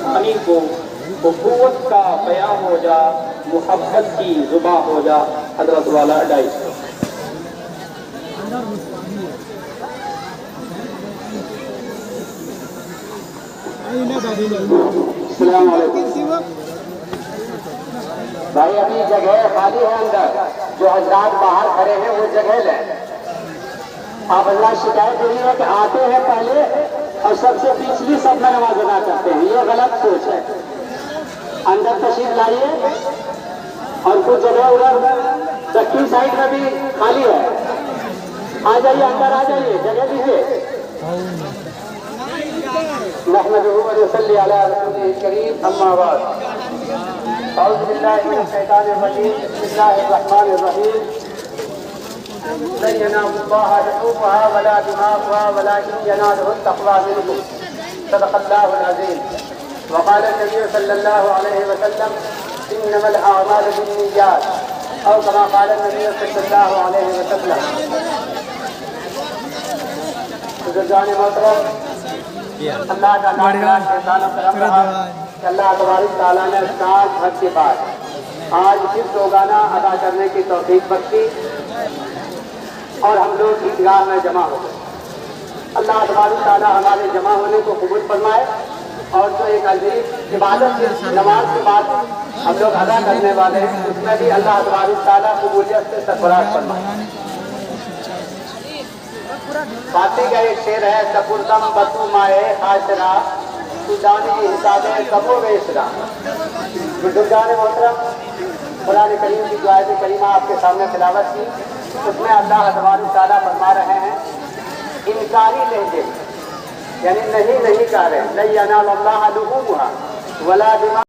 دشمنی کو اخوت کا پیام ہو جا، محبت کی زباں ہو جا۔ حضرت والا 250۔ السلام علیکم بھائی، ابھی جگہ خالی ہے اندر، جو حضرات باہر کھڑے ہیں وہ جگہ لیں۔ آپ اللہ شکایت ہوئی ہے کہ آتے ہیں پہلے اور سب سے پچھلی سب میں نماز ادا کرتے ہیں، یہ غلط سوچ ہے۔ اندر تشریف لائیے، اور کچھ جگہ ادھر دکن سائڈ میں بھی خالی ہے، آ جائیے اندر، آ جائیے، جگہ دیجیے۔ نحمدہ و نصلی علی رسولہ الکریم، اما بعد، اعوذ باللہ من الشیطان الرجیم، بسم اللہ الرحمن الرحیم۔ لن ينال الله لحومها ولا دماغها ولكن يناله التقوى منكم، صدق الله العظيم۔ وقال النبي صلى الله عليه وسلم انما الاعمال بالنيات، او كما قال النبي صلى الله عليه وسلم۔ بزرگان محترم، اللہ کا نام شیطان کرم رہا کہ اللہ تبارک تعالیٰ نے سال بھر کے بعد آج پھر روزانہ ادا کرنے کی توفیق بخشی اور ہم لوگ عیدگاہ میں جمع ہو گئے۔ اللہ تبارک تعالیٰ ہمارے جمع ہونے کو قبول فرمائے، اور جو ایک عظیم عبادت نماز کے بعد ہم لوگ ادا کرنے والے ہیں، اس میں بھی اللہ تبارک تعالیٰ قبولیت سے سرفراز فرمائے۔ فارسی کا ایک شعر ہے، سپردم بطو مائے خاشرا، تو دانی حساب کبو بیسرا۔ بزرگان محترم، قرآن کریم کی جو آیت کریمہ آپ کے سامنے تلاوت کی، اس میں اللہ تبارک تعالیٰ فرما رہے ہیں انکاری لہجے، یعنی نہیں کہہ رہے، لن ینال اللہ لحومها ولا دماغها۔